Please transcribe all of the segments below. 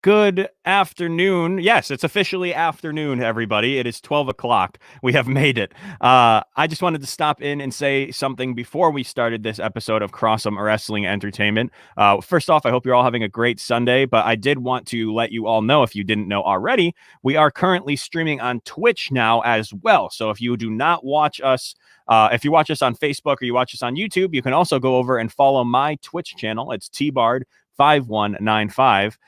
Good afternoon. Yes, it's officially afternoon, everybody. It is 12 o'clock. We have made it. I just wanted to stop in and say something before we started this episode of Crossome Wrestling Entertainment. First off, I hope you're all having a great Sunday, but I did want to let you all know, if you didn't know already, we are currently streaming on Twitch now as well. So if you do not watch us, if you watch us on Facebook or you watch us on YouTube, you can also go over and follow my Twitch channel. It's tbard5195.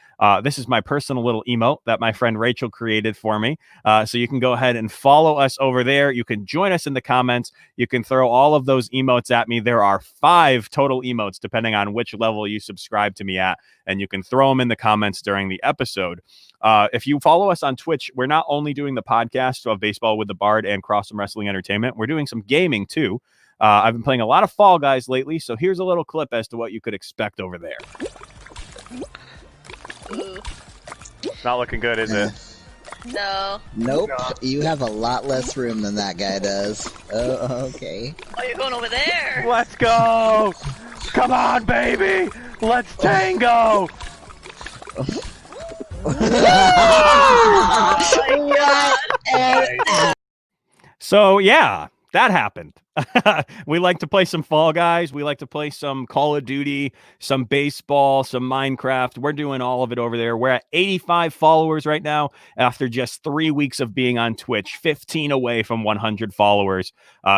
This is my personal little emote that my friend Rachel created for me. So you can go ahead and follow us over there. You can join us in the comments. You can throw all of those emotes at me. There are 5 total emotes, depending on which level you subscribe to me at. And you can throw them in the comments during the episode. If you follow us on Twitch, we're not only doing the podcast of Baseball with the Bard and Crossome Wrestling Entertainment. We're doing some gaming too. I've been playing a lot of Fall Guys lately. So here's a little clip as to what you could expect over there. Not looking good, is it? No. Nope. No. You have a lot less room than that guy does. Oh, okay. Oh, you're going over there. Let's go! Come on, baby! Let's tango! So, yeah, that happened. We like to play some Fall Guys. We like to play some Call of Duty, some baseball, some Minecraft. We're doing all of it over there. We're at 85 followers right now after just 3 weeks of being on Twitch, 15 away from 100 followers.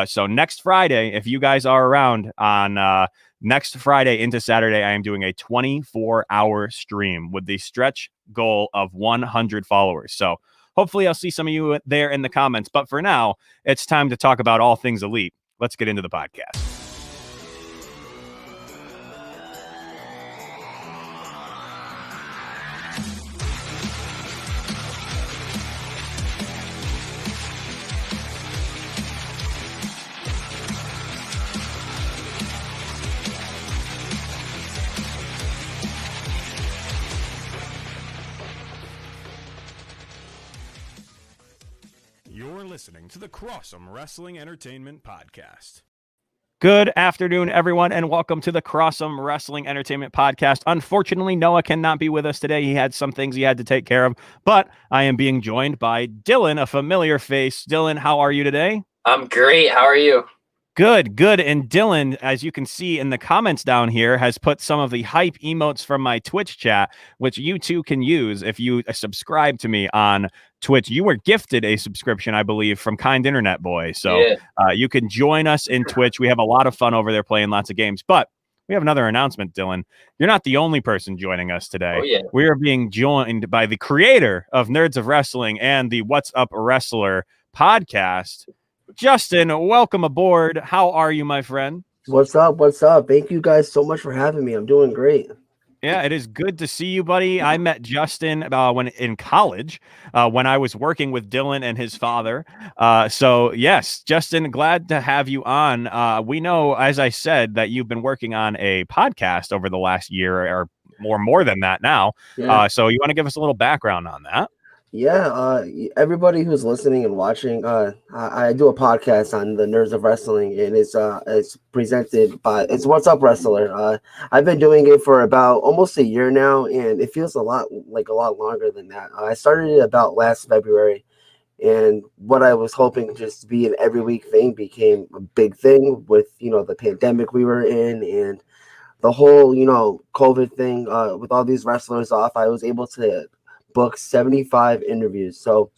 So next Friday, if you guys are around on next Friday into Saturday, I am doing a 24-hour stream with the stretch goal of 100 followers. So hopefully I'll see some of you there in the comments. But for now, it's time to talk about all things Elite. Let's get into the podcast. You're listening to the Crossome Wrestling Entertainment Podcast. Good afternoon, everyone, and welcome to the Crossome Wrestling Entertainment Podcast. Unfortunately, Noah cannot be with us today. He had some things he had to take care of, but I am being joined by Dylan, a familiar face. Dylan, how are you today? I'm great. How are you? Good. And Dylan, as you can see in the comments down here, has put some of the hype emotes from my Twitch chat, which you too can use if you subscribe to me on Twitch. You were gifted a subscription, I believe, from Kind Internet Boy. So you can join us in Twitch. We have a lot of fun over there playing lots of games. But we have another announcement, Dylan. You're not the only person joining us today. Oh, yeah. We are being joined by the creator of Nerds of Wrestling and the What's Up Wrestler podcast. Justin, welcome aboard. How are you, my friend? What's up? Thank you guys so much for having me. I'm doing great. Yeah, it is good to see you, buddy. I met Justin when in college, when I was working with Dylan and his father. So yes, Justin, glad to have you on. We know, as I said, that you've been working on a podcast over the last year or more than that now. Yeah. So you want to give us a little background on that? Yeah, everybody who's listening and watching, I do a podcast on the Nerds of Wrestling, and it's presented by What's Up Wrestler. I've been doing it for about almost a year now, and it feels a lot longer than that. I started it about last February, and what I was hoping just to be an every week thing became a big thing with the pandemic we were in and the whole COVID thing. With all these wrestlers off, I was able to book 75 interviews. So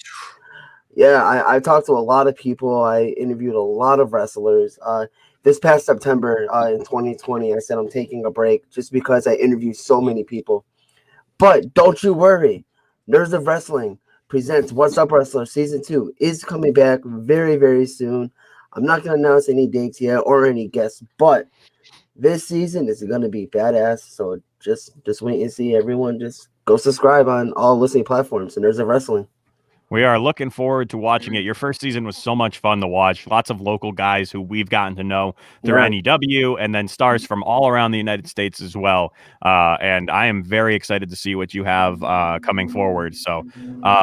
yeah, I talked to a lot of people. I interviewed a lot of wrestlers. This past September in 2020, I said I'm taking a break just because I interviewed so many people. But don't you worry, Nerds of Wrestling presents What's Up Wrestler Season 2 is coming back very, very soon. I'm not going to announce any dates yet or any guests, but this season is going to be badass. So just wait and see. Everyone just go subscribe on all listening platforms, and Nerds of Wrestling. We are looking forward to watching it. Your first season was so much fun to watch. Lots of local guys who we've gotten to know through NEW, and then stars from all around the United States as well. And I am very excited to see what you have coming forward. So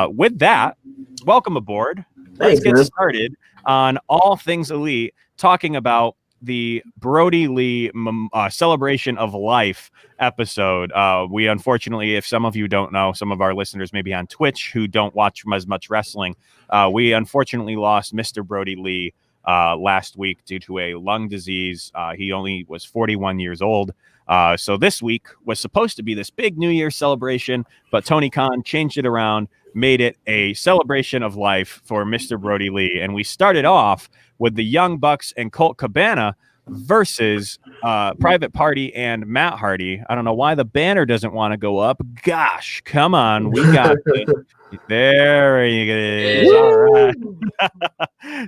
with that, welcome aboard. Let's get started on all things Elite, talking about the Brodie Lee celebration of life episode. We unfortunately, if some of you don't know, some of our listeners maybe on Twitch who don't watch as much wrestling, we unfortunately lost Mr. Brodie Lee last week due to a lung disease. He only was 41 years old. So this week was supposed to be this big New Year's celebration, but Tony Khan changed it around, made it a celebration of life for Mr. Brodie Lee. And we started off with the Young Bucks and Colt Cabana versus Private Party and Matt Hardy. I don't know why the banner doesn't want to go up. Gosh, come on. We got it. There it is. All right.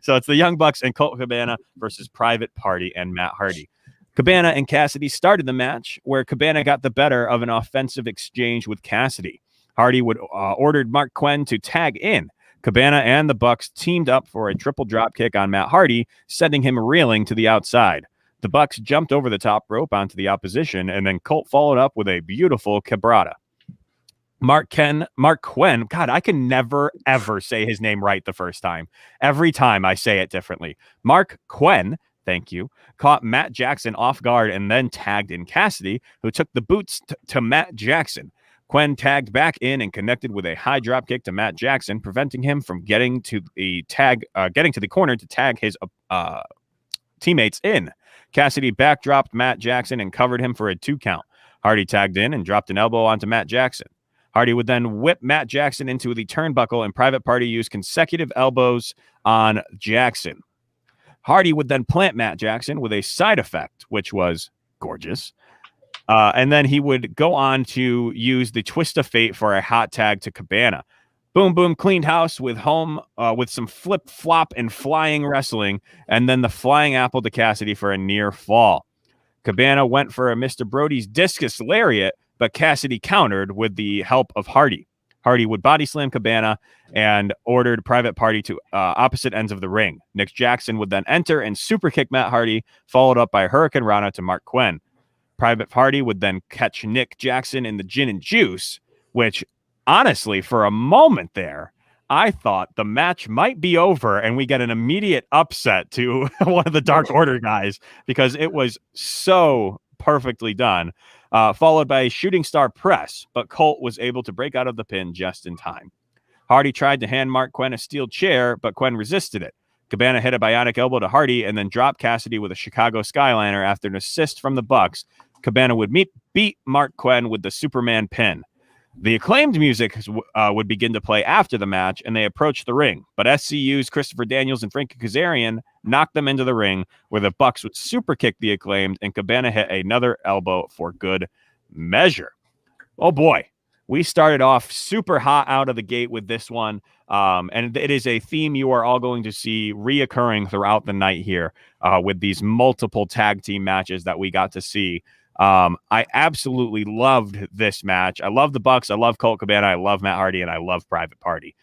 So it's the Young Bucks and Colt Cabana versus Private Party and Matt Hardy. Cabana and Cassidy started the match, where Cabana got the better of an offensive exchange with Cassidy. Hardy ordered Mark Quinn to tag in. Cabana and the Bucks teamed up for a triple drop kick on Matt Hardy, sending him reeling to the outside. The Bucks jumped over the top rope onto the opposition, and then Colt followed up with a beautiful cabrata. Mark Quinn, God, I can never, ever say his name right the first time. Every time I say it differently. Mark Quinn, thank you, caught Matt Jackson off guard and then tagged in Cassidy, who took the boots to Matt Jackson. Quinn tagged back in and connected with a high drop kick to Matt Jackson, preventing him from getting to the corner to tag his teammates in. Cassidy backdropped Matt Jackson and covered him for a 2 count. Hardy tagged in and dropped an elbow onto Matt Jackson. Hardy would then whip Matt Jackson into the turnbuckle, and Private Party used consecutive elbows on Jackson. Hardy would then plant Matt Jackson with a side effect, which was gorgeous. And then he would go on to use the Twist of Fate for a hot tag to Cabana. Boom, boom, cleaned house with some flip, flop, and flying wrestling, and then the flying apple to Cassidy for a near fall. Cabana went for a Mr. Brodie's discus lariat, but Cassidy countered with the help of Hardy. Hardy would body slam Cabana and ordered Private Party to opposite ends of the ring. Nick Jackson would then enter and super kick Matt Hardy, followed up by Hurricane Rana to Mark Quinn. Private Party would then catch Nick Jackson in the gin and juice, which honestly, for a moment there, I thought the match might be over and we get an immediate upset to one of the Dark Order guys because it was so perfectly done, followed by a shooting star press, but Colt was able to break out of the pin just in time. Hardy tried to hand Mark Quinn a steel chair, but Quinn resisted it. Cabana hit a bionic elbow to Hardy and then dropped Cassidy with a Chicago Skyliner after an assist from the Bucks. Cabana would beat Mark Quinn with the Superman pin. The Acclaimed music would begin to play after the match, and they approached the ring. But SCU's Christopher Daniels and Frankie Kazarian knocked them into the ring, where the Bucks would super kick the Acclaimed, and Cabana hit another elbow for good measure. Oh boy, we started off super hot out of the gate with this one. And it is a theme you are all going to see reoccurring throughout the night here with these multiple tag team matches that we got to see. I absolutely loved this match. I love the Bucks. I love Colt Cabana. I love Matt Hardy, and I love Private Party.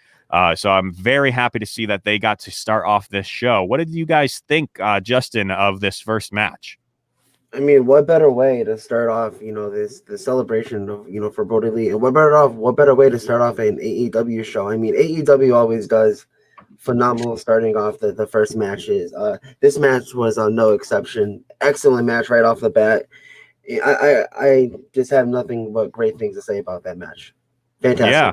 So I'm very happy to see that they got to start off this show. What did you guys think, Justin, of this first match? I mean, what better way to start off, the celebration of, for Brodie Lee, and what better way to start off an AEW show? I mean, AEW always does phenomenal starting off the first matches. This match was no exception. Excellent match right off the bat. I just have nothing but great things to say about that match. Fantastic. Yeah.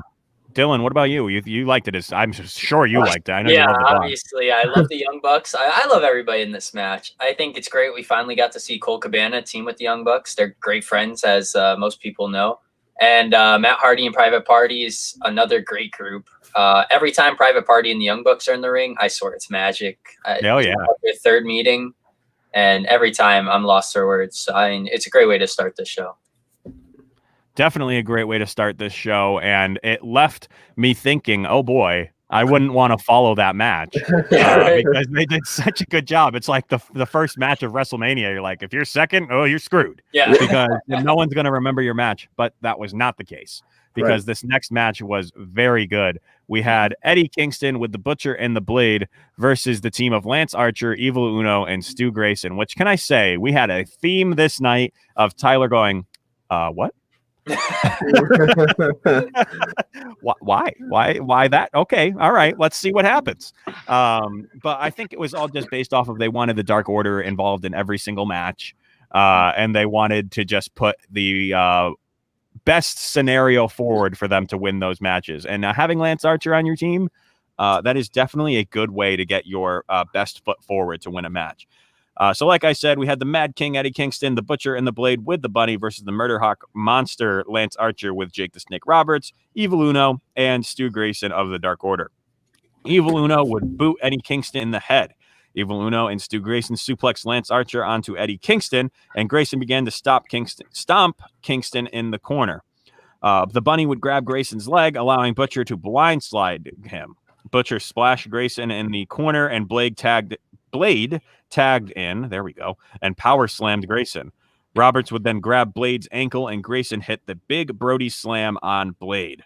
Dylan, what about you? You liked it. I'm sure you liked it. I know you loved the obviously. I love the Young Bucks. I love everybody in this match. I think it's great we finally got to see Colt Cabana team with the Young Bucks. They're great friends, as most people know. And Matt Hardy and Private Party is another great group. Every time Private Party and the Young Bucks are in the ring, I swear it's magic. Hell yeah. Their third meeting. And every time I'm lost for words. I mean, it's a great way to start the show. Definitely a great way to start this show. And it left me thinking, oh boy, I wouldn't want to follow that match because they did such a good job. It's like the first match of WrestleMania. You're like, if you're second, oh, you're screwed. Yeah. Because no one's going to remember your match. But that was not the case because this next match was very good. We had Eddie Kingston with the Butcher and the Blade versus the team of Lance Archer, Evil Uno, and Stu Grayson, which can I say, we had a theme this night of Tyler going, what? Why that? Okay, all right, let's see what happens. But I think it was all just based off of they wanted the Dark Order involved in every single match, and they wanted to just put the best scenario forward for them to win those matches. And having Lance Archer on your team, that is definitely a good way to get your best foot forward to win a match. So like I said, we had the Mad King, Eddie Kingston, the Butcher, and the Blade with the Bunny versus the Murder Hawk Monster, Lance Archer with Jake the Snake Roberts, Evil Uno, and Stu Grayson of the Dark Order. Evil Uno would boot Eddie Kingston in the head. Evil Uno and Stu Grayson suplex Lance Archer onto Eddie Kingston, and Grayson began to stomp Kingston in the corner. The Bunny would grab Grayson's leg, allowing Butcher to blindside him. Butcher splashed Grayson in the corner, and Blade tagged in, there we go, and power slammed Grayson. Roberts would then grab Blade's ankle, and Grayson hit the big Brodie slam on Blade.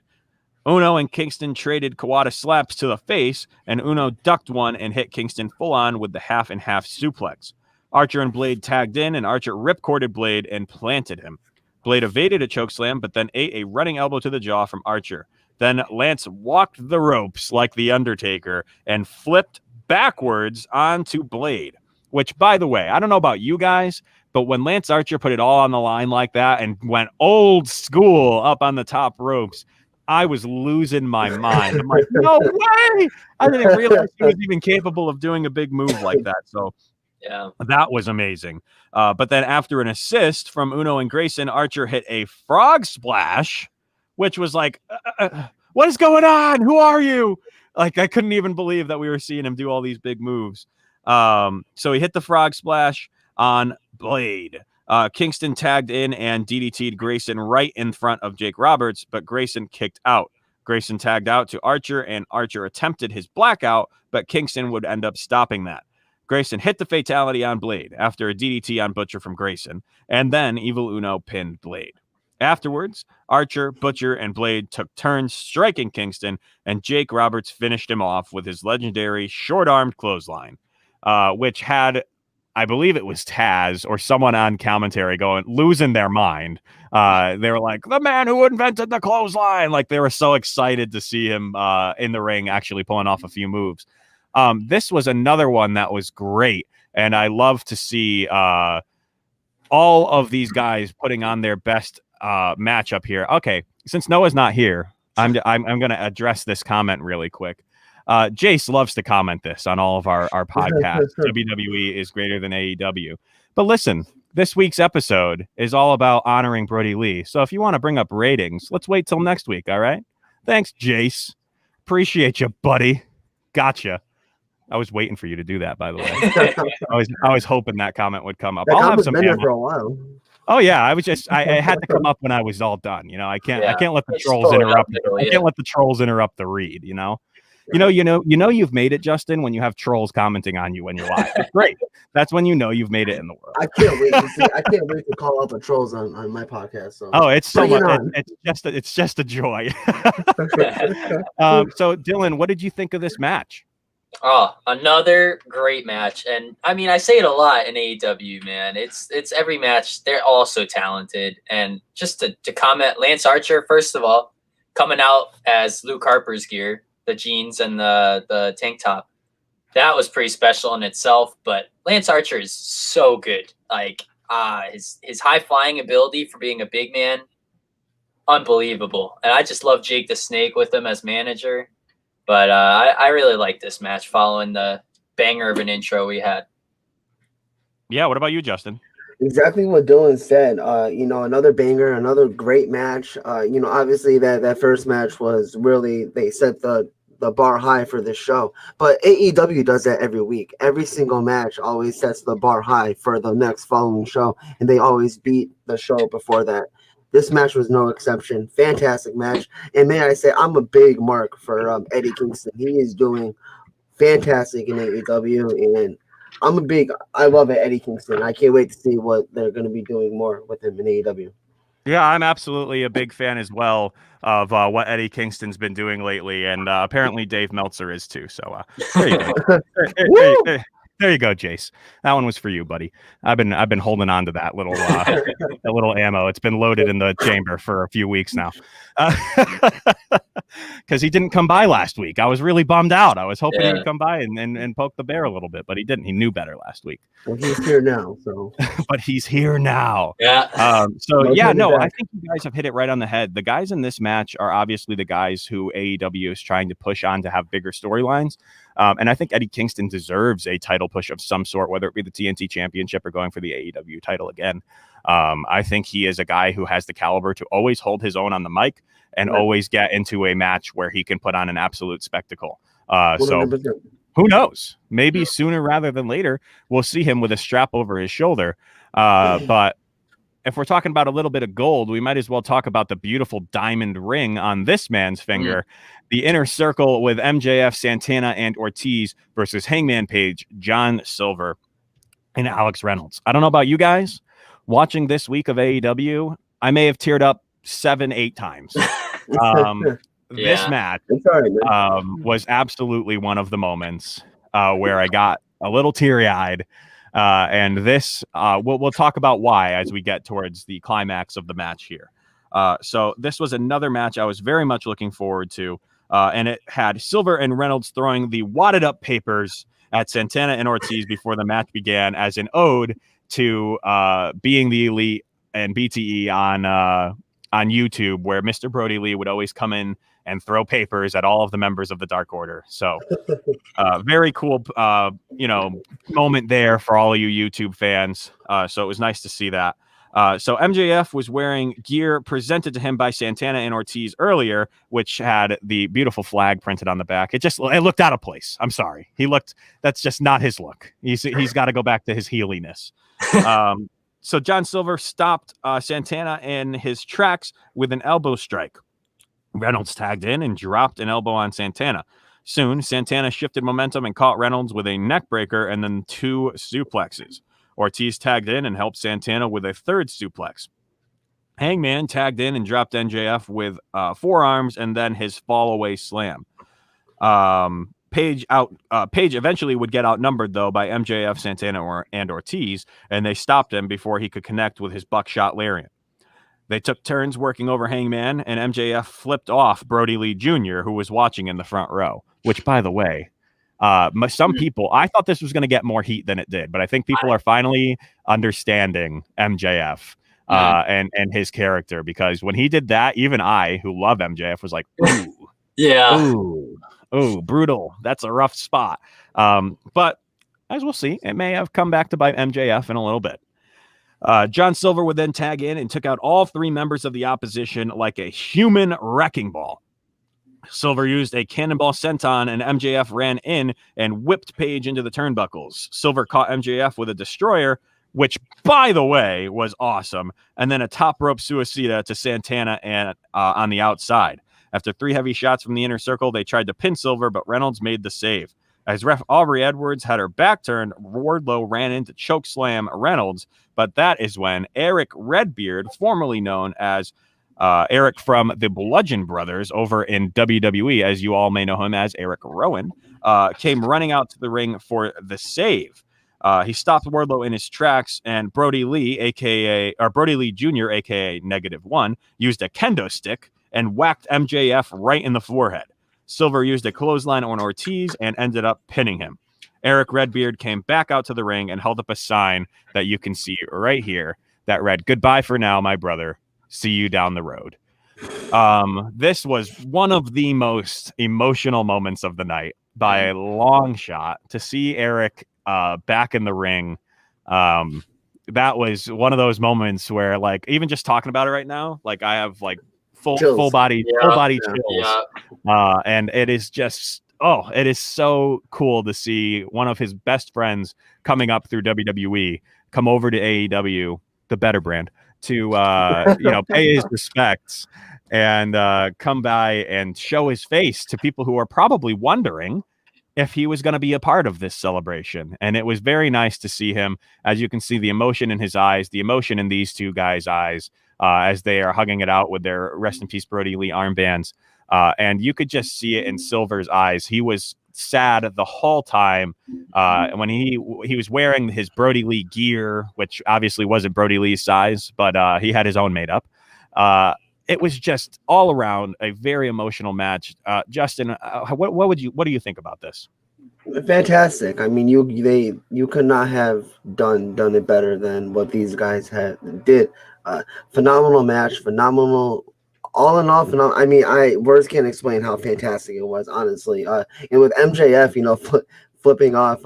Uno and Kingston traded Kawada slaps to the face, and Uno ducked one and hit Kingston full on with the half and half suplex. Archer and Blade tagged in, and Archer ripcorded Blade and planted him. Blade evaded a chokeslam, but then ate a running elbow to the jaw from Archer. Then Lance walked the ropes like the Undertaker and flipped backwards onto Blade, which, by the way, I don't know about you guys, but when Lance Archer put it all on the line like that and went old school up on the top ropes, I was losing my mind. I'm like, no way! I didn't realize he was even capable of doing a big move like that. So Yeah, that was amazing. But then after an assist from Uno and Grayson, Archer hit a frog splash, which was like, what is going on? Who are you? Like, I couldn't even believe that we were seeing him do all these big moves. So he hit the frog splash on Blade. Kingston tagged in and DDT'd Grayson right in front of Jake Roberts, but Grayson kicked out. Grayson tagged out to Archer, and Archer attempted his blackout, but Kingston would end up stopping that. Grayson hit the fatality on Blade after a DDT on Butcher from Grayson, and then Evil Uno pinned Blade. Afterwards, Archer, Butcher, and Blade took turns striking Kingston, and Jake Roberts finished him off with his legendary short-armed clothesline, which had, I believe it was Taz or someone on commentary losing their mind. They were like, the man who invented the clothesline. Like, they were so excited to see him in the ring actually pulling off a few moves. This was another one that was great, and I love to see all of these guys putting on their best matchup here. Okay, since Noah's not here, I'm going to address this comment really quick. Jace loves to comment this on all of our podcasts. WWE is greater than AEW. But listen, this week's episode is all about honoring Brodie Lee. So if you want to bring up ratings, let's wait till next week, all right? Thanks, Jace. Appreciate you, buddy. Gotcha. I was waiting for you to do that, by the way. I was hoping that comment would come up. That I'll have some been there for a while. Oh yeah, I was just I had to come up when I was all done. You know, I can't let the trolls interrupt. I can't let the trolls interrupt the read. You know, you've made it, Justin, when you have trolls commenting on you when you're live. It's great. That's when you know you've made it in the world. I can't wait to see. I can't wait to call out the trolls on my podcast. So. Oh, it's so much. It's just a joy. So Dylan, what did you think of this match? Oh, another great match. And I mean, I say it a lot in AEW, man. It's every match. They're all so talented. And just to comment, Lance Archer, first of all, coming out as Luke Harper's gear, the jeans and the tank top. That was pretty special in itself. But Lance Archer is so good. Like, his high flying ability for being a big man, unbelievable. And I just love Jake the Snake with him as manager. But I really like this match following the banger of an intro we had. Yeah, what about you, Justin? Exactly what Dylan said. Another banger, another great match. Obviously that first match was really, they set the bar high for this show. But AEW does that every week. Every single match always sets the bar high for the next following show, and they always beat the show before that. This match was no exception. Fantastic match. And may I say, I'm a big mark for Eddie Kingston. He is doing fantastic in AEW. And I love Eddie Kingston. I can't wait to see what they're going to be doing more with him in AEW. Yeah, I'm absolutely a big fan as well of what Eddie Kingston's been doing lately. And apparently Dave Meltzer is too. So there you go. There you go, Jace. That one was for you, buddy. I've been holding on to that little that little ammo. It's been loaded in the chamber for a few weeks now. Because he didn't come by last week. I was really bummed out. I was hoping he would come by and poke the bear a little bit, but he didn't. He knew better last week. Well, he's here now, so. But he's here now. Yeah. I think you guys have hit it right on the head. The guys in this match are obviously the guys who AEW is trying to push on to have bigger storylines. And I think Eddie Kingston deserves a title push of some sort, whether it be the TNT Championship or going for the AEW title again. I think he is a guy who has the caliber to always hold his own on the mic and always get into a match where he can put on an absolute spectacle. So who knows? Maybe sooner rather than later, we'll see him with a strap over his shoulder. But if we're talking about a little bit of gold, we might as well talk about the beautiful diamond ring on this man's finger. The inner circle with MJF, Santana, and Ortiz versus Hangman Page, John Silver, and Alex Reynolds. I don't know about you guys. Watching this week of AEW, I may have teared up 7-8 times. This match was absolutely one of the moments where I got a little teary-eyed. And this, we'll talk about why as we get towards the climax of the match here. So this was another match I was very much looking forward to. And it had Silver and Reynolds throwing the wadded up papers at Santana and Ortiz before the match began as an ode to being the Elite and BTE on YouTube, where Mr. Brodie Lee would always come in and throw papers at all of the members of the Dark Order. So very cool, moment there for all of you YouTube fans. So it was nice to see that. So MJF was wearing gear presented to him by Santana and Ortiz earlier, which had the beautiful flag printed on the back. It looked out of place. I'm sorry. That's just not his look. He's got to go back to his heeliness. So John Silver stopped Santana in his tracks with an elbow strike. Reynolds tagged in and dropped an elbow on Santana. Soon, Santana shifted momentum and caught Reynolds with a neck breaker and then 2 suplexes. Ortiz tagged in and helped Santana with a 3rd suplex. Hangman tagged in and dropped MJF with forearms and then his fall-away slam. Page eventually would get outnumbered, though, by MJF, Santana, and Ortiz, and they stopped him before he could connect with his buckshot lariat. They took turns working over Hangman, and MJF flipped off Brodie Lee Jr., who was watching in the front row, which, by the way, some people, I thought this was going to get more heat than it did, but I think people are finally understanding MJF and his character, because when he did that, even I, who love MJF, was like, ooh. Yeah. Ooh, brutal. That's a rough spot. But as we'll see, it may have come back to bite MJF in a little bit. John Silver would then tag in and took out all 3 members of the opposition like a human wrecking ball. Silver used a cannonball senton, and MJF ran in and whipped Page into the turnbuckles. Silver caught MJF with a destroyer, which, by the way, was awesome, and then a top rope suicida to Santana and on the outside. After 3 heavy shots from the inner circle, they tried to pin Silver, but Reynolds made the save. As ref Aubrey Edwards had her back turned, Wardlow ran in to chokeslam Reynolds, but that is when Eric Redbeard, formerly known as Eric from the Bludgeon Brothers over in WWE, as you all may know him as Eric Rowan, came running out to the ring for the save. He stopped Wardlow in his tracks, and Brodie Lee Jr., aka -1, used a kendo stick and whacked MJF right in the forehead. Silver used a clothesline on Ortiz and ended up pinning him. Eric Redbeard came back out to the ring and held up a sign that you can see right here that read, "Goodbye for now, my brother. See you down the road." This was one of the most emotional moments of the night by a long shot. To see Eric back in the ring, that was one of those moments where, like, even just talking about it right now, like, I have like full body chills. And it is just, it is so cool to see one of his best friends coming up through WWE come over to AEW, the better brand, to pay his respects and come by and show his face to people who are probably wondering if he was going to be a part of this celebration. And it was very nice to see him. As you can see, the emotion in his eyes, the emotion in these 2 guys' eyes, as they are hugging it out with their rest in peace Brodie Lee armbands. And you could just see it in Silver's eyes. He was sad the whole time when he was wearing his Brodie Lee gear, which obviously wasn't Brodie Lee's size, but he had his own made up. It was just all around a very emotional match. Justin, what do you think about this? Fantastic. I mean, you could not have done it better than what these guys did. Phenomenal match, phenomenal. All in all, phenomenal. I mean, words can't explain how fantastic it was, honestly. And with MJF, flipping off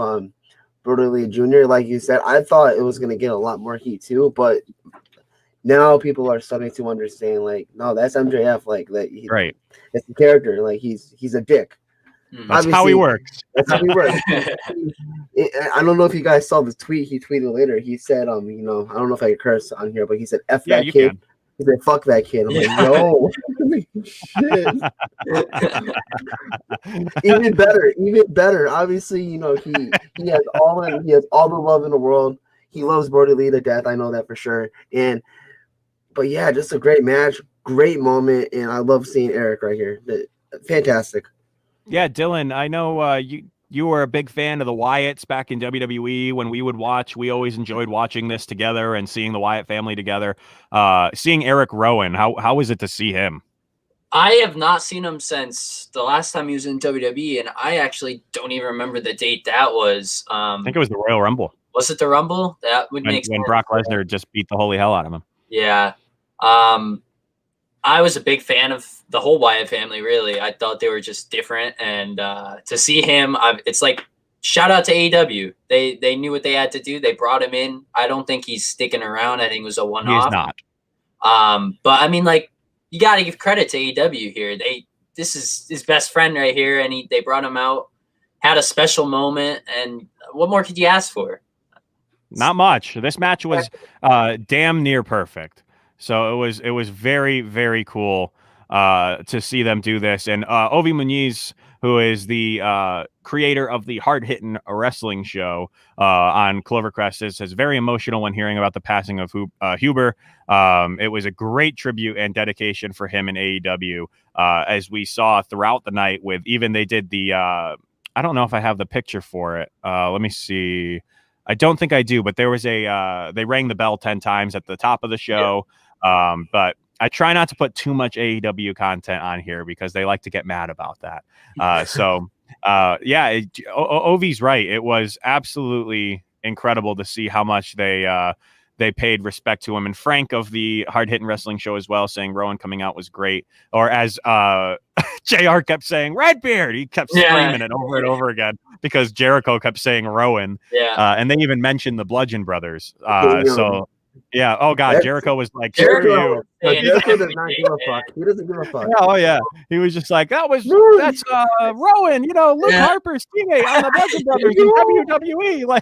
Brodie Lee Jr., like you said, I thought it was going to get a lot more heat too, but now people are starting to understand, like, no, that's MJF. Like, that, right? It's the character. Like, he's a dick. That's how he works. That's how he works. I don't know if you guys saw the tweet he tweeted later. He said, I don't know if I can curse on here, but he said, "F that kid." Can. He said, "Fuck that kid." I'm like, no. Shit. Even better. Obviously, he has all the love in the world. He loves Brodie Lee to death. I know that for sure. But yeah, just a great match, great moment, and I love seeing Eric right here. Fantastic. Yeah, Dylan, I know you were a big fan of the Wyatts back in WWE when we would watch. We always enjoyed watching this together and seeing the Wyatt family together. Seeing Eric Rowan, how was it to see him? I have not seen him since the last time he was in WWE, and I actually don't even remember the date that was. I think it was the Royal Rumble. Was it the Rumble? That would make sense. When Brock Lesnar just beat the holy hell out of him. Yeah. I was a big fan of the whole Wyatt family, really. I thought they were just different. And to see him, it's like, shout out to AEW. They knew what they had to do. They brought him in. I don't think he's sticking around. I think it was a one-off. He's not. But, I mean, like, you got to give credit to AEW here. This is his best friend right here, and they brought him out, had a special moment, and what more could you ask for? Not much. This match was damn near perfect. So it was very, very cool to see them do this. And Ovi Muniz, who is the creator of the Hard Hitting Wrestling show on Clovercrest, says very emotional when hearing about the passing of Huber. It was a great tribute and dedication for him in AEW, as we saw throughout the night. They did the I don't know if I have the picture for it. Let me see. I don't think I do, but there was they rang the bell 10 times at the top of the show. Yeah. But I try not to put too much AEW content on here because they like to get mad about that. Ovi's right. It was absolutely incredible to see how much they paid respect to him. And Frank of the Hard Hitting Wrestling show as well, saying Rowan coming out was great. Or as JR kept saying, Redbeard, he kept screaming it over and over again because Jericho kept saying Rowan. Yeah. And they even mentioned the Bludgeon Brothers. Yeah. Oh God, Jericho was like, Jericho does not give a fuck. He doesn't give a fuck. Oh yeah, he was just like, that's Rowan. Luke Harper's teammate on the Bludgeon Brothers in WWE.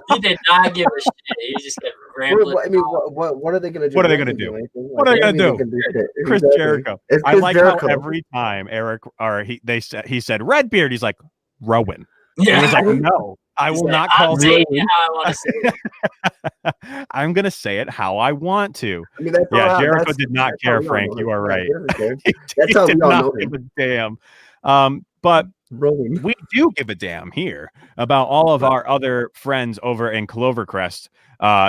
He did not give a shit. He just kept rambling. I mean, what are they going to do? What are they going to do? What are they going to do? Chris Jericho. I like Jericho. How every time he said Redbeard, he's like Rowan. Yeah. And he's like, no. I will not call it how I want to say it. I'm going to say it how I want to. I mean, Jericho did not care, Frank. You are right. That's how we all know him. Give a damn. But we do give a damn here about all of our other friends over in Clovercrest.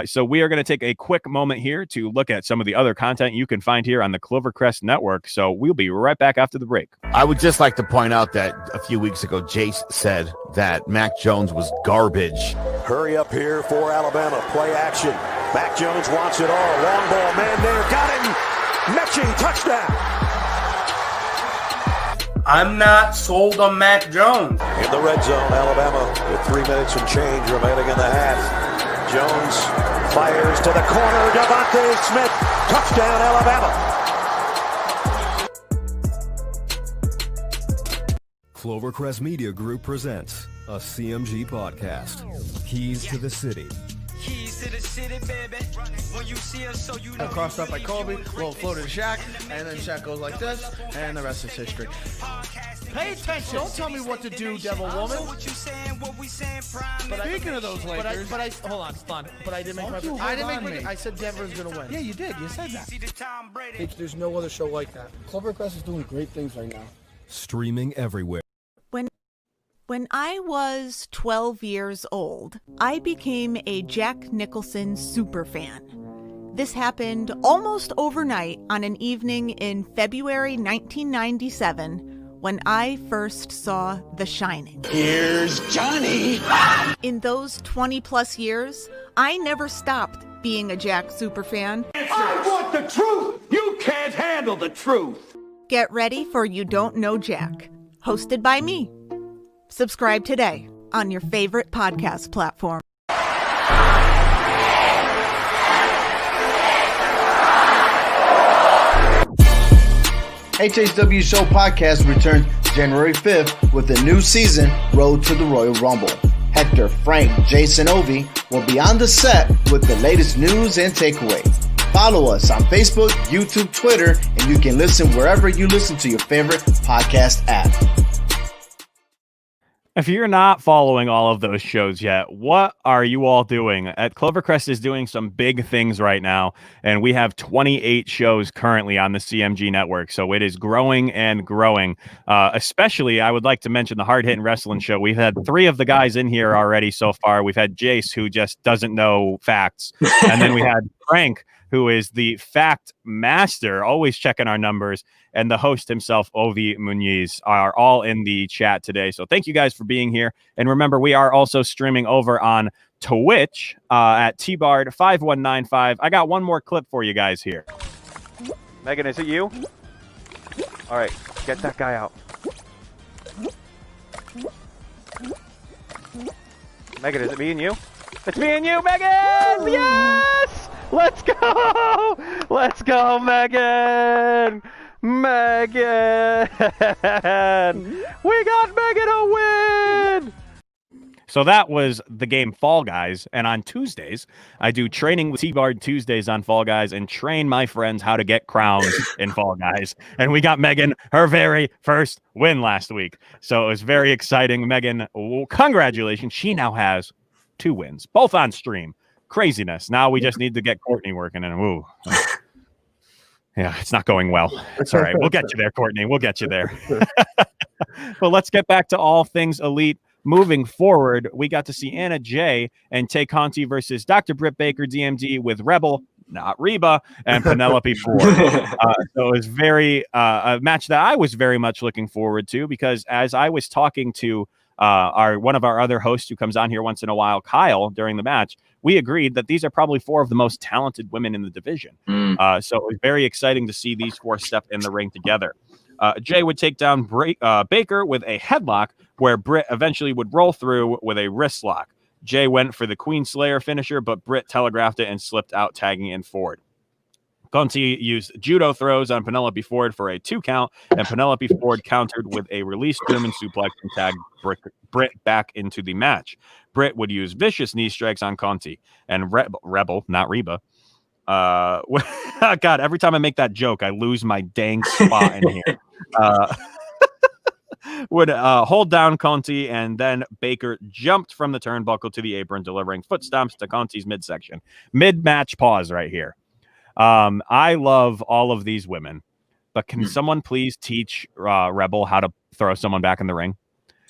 So we are going to take a quick moment here to look at some of the other content you can find here on the Clovercrest Network. So we'll be right back after the break. I would just like to point out that a few weeks ago, Jace said that Mac Jones was garbage. Hurry up here for Alabama. Play action. Mac Jones wants it all. Long ball, man there. Got him. Mechie, touchdown. I'm not sold on Mac Jones. In the red zone, Alabama, with 3 minutes and change remaining in the half. Jones fires to the corner. Devontae Smith, touchdown, Alabama. Clovercrest Media Group presents a CMG podcast. Keys to the City. Keys to the city, baby. When you see us, so you know. Crossed up by Kobe, little floater to Shaq, and then Shaq goes like this, and the rest is history. Pay attention. Don't tell me what to do, devil woman. But speaking of those Lakers, but I hold on. But I didn't make I said Denver's gonna win. Yeah, you did. You said that. There's no other show like that. Clovercrest is doing great things right now. Streaming everywhere. When I was 12 years old, I became a Jack Nicholson superfan. This happened almost overnight on an evening in February 1997 when I first saw The Shining. Here's Johnny! In those 20-plus years, I never stopped being a Jack superfan. I want the truth! You can't handle the truth! Get ready for You Don't Know Jack, hosted by me. Subscribe today on your favorite podcast platform. HHW Show Podcast returns January 5th with a new season, Road to the Royal Rumble. Hector, Frank, Jason, Ovi will be on the set with the latest news and takeaways. Follow us on Facebook, YouTube, Twitter, and you can listen wherever you listen to your favorite podcast app. If you're not following all of those shows yet, what are you all doing? Clovercrest is doing some big things right now, and we have 28 shows currently on the CMG network, so it is growing and growing. Especially, I would like to mention the Hard Hitting Wrestling Show. We've had 3 of the guys in here already so far. We've had Jace, who just doesn't know facts, and then we had Frank, who is the fact master, always checking our numbers, and the host himself, Ovi Muniz, are all in the chat today. So thank you guys for being here. And remember, we are also streaming over on Twitch at TBard5195. I got one more clip for you guys here. Megan, is it you? All right, get that guy out. Megan, is it me and you? It's me and you, Megan! Yes! Let's go! Let's go, Megan! Megan! We got Megan a win! So that was the game Fall Guys, and on Tuesdays, I do training with T-Bard Tuesdays on Fall Guys and train my friends how to get crowns in Fall Guys. And we got Megan her very first win last week. So it was very exciting. Megan, congratulations. She now has 2 wins, both on stream. Craziness. Now we just need to get Courtney working, and ooh. Yeah, it's not going well. It's all right. We'll get you there, Courtney. We'll get you there. Well, let's get back to all things Elite. Moving forward, we got to see Anna Jay and Tay Conti versus Dr. Britt Baker, DMD, with Rebel, not Reba, and Penelope Ford. So it was a match that I was very much looking forward to, because as I was talking to one of our other hosts who comes on here once in a while, Kyle, during the match, we agreed that these are probably 4 of the most talented women in the division. So it was very exciting to see these 4 step in the ring together. Jay would take down Baker with a headlock, where Britt eventually would roll through with a wrist lock. Jay went for the Queen Slayer finisher, but Britt telegraphed it and slipped out, tagging in Ford. Conti used judo throws on Penelope Ford for a 2 count, and Penelope Ford countered with a released German suplex and tagged Britt back into the match. Britt would use vicious knee strikes on Conti, and Rebel, not Reba. God, every time I make that joke, I lose my dang spot in here. Would hold down Conti, and then Baker jumped from the turnbuckle to the apron, delivering foot stomps to Conti's midsection. Mid-match pause right here. I love all of these women, but can someone please teach Rebel how to throw someone back in the ring?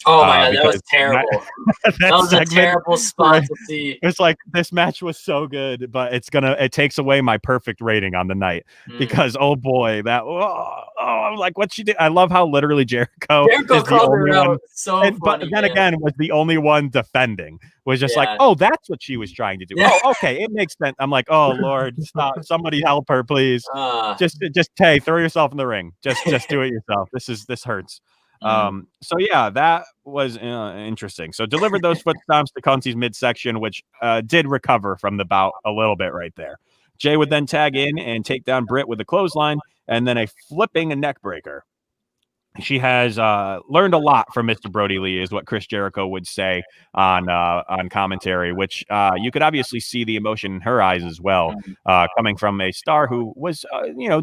Oh my God, that was terrible. That was a terrible spot to see. It's like, this match was so good, but it takes away my perfect rating on the night, because oh boy, I'm like, what she did. I love how literally Jericho is the only one. So funny, but then again, was the only one defending. Was just like, oh, that's what she was trying to do. Yeah. Oh, okay, it makes sense. I'm like, oh Lord, stop! Somebody help her, please. Just hey, throw yourself in the ring. Just do it yourself. This hurts. So yeah, that was interesting. So delivered those foot stomps to Conti's midsection, which did recover from the bout a little bit right there. Jay would then tag in and take down Britt with a clothesline and then a flipping neck breaker. She has learned a lot from Mr. Brodie Lee, is what Chris Jericho would say on commentary, which you could obviously see the emotion in her eyes as well, coming from a star who was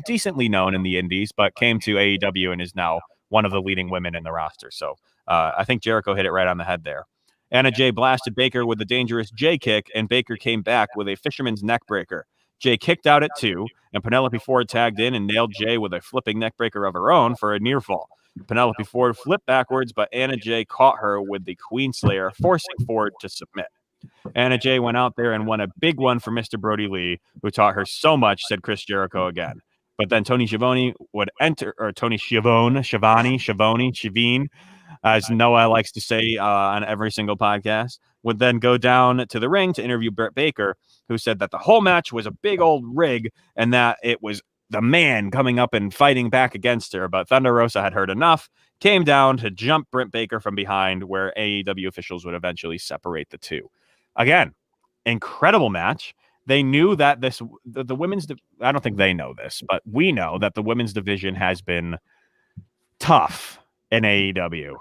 decently known in the indies, but came to AEW and is now one of the leading women in the roster. So I think Jericho hit it right on the head there. Anna Jay blasted Baker with the dangerous J kick, and Baker came back with a fisherman's neck breaker. Jay kicked out at 2, and Penelope Ford tagged in and nailed Jay with a flipping neck breaker of her own for a near fall. Penelope Ford flipped backwards, but Anna Jay caught her with the Queen Slayer, forcing Ford to submit. Anna Jay went out there and won a big one for Mr. Brodie Lee, who taught her so much, said Chris Jericho again. But then Tony Schiavone would enter, or Tony Schiavone, as Noah likes to say on every single podcast, would then go down to the ring to interview Britt Baker, who said that the whole match was a big old rig and that it was the man coming up and fighting back against her. But Thunder Rosa had heard enough, came down to jump Britt Baker from behind, where AEW officials would eventually separate the two. Again, incredible match. They knew that the women's, I don't think they know this, but we know that the women's division has been tough in AEW,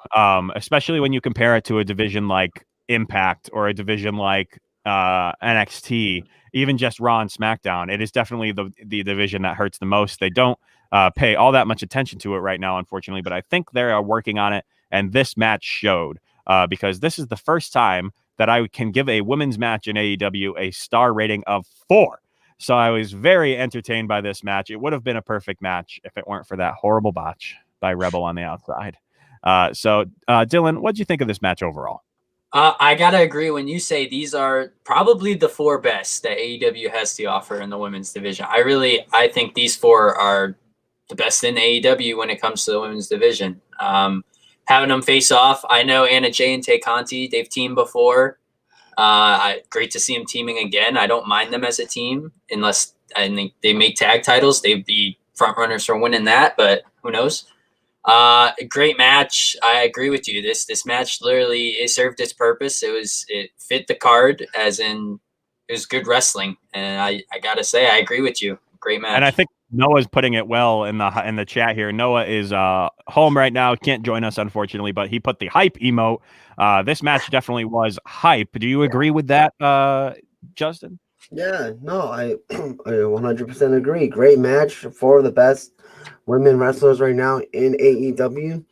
especially when you compare it to a division like Impact or a division like NXT, even just Raw and SmackDown. It is definitely the division that hurts the most. They don't pay all that much attention to it right now, unfortunately, but I think they are working on it, and this match showed, because this is the first time that I can give a women's match in AEW a star rating of 4. So I was very entertained by this match. It would have been a perfect match if it weren't for that horrible botch by Rebel on the outside. So Dylan, what did you think of this match overall? I gotta agree when you say these are probably the 4 best that AEW has to offer in the women's division. I think these 4 are the best in AEW when it comes to the women's division. Having them face off, I know Anna Jay and Tay Conti, they've teamed before. Great to see them teaming again. I don't mind them as a team unless I think they make tag titles. They'd be front runners for winning that, but who knows? A great match. I agree with you. This match literally, it served its purpose. It fit the card, as in it was good wrestling. And I gotta say, I agree with you. Great match. And I think Noah's putting it well in the chat here. Noah is home right now. Can't join us, unfortunately, but he put the hype emote. This match definitely was hype. Do you agree with that, Justin? Yeah, no, I 100% agree. Great match for the best women wrestlers right now in AEW.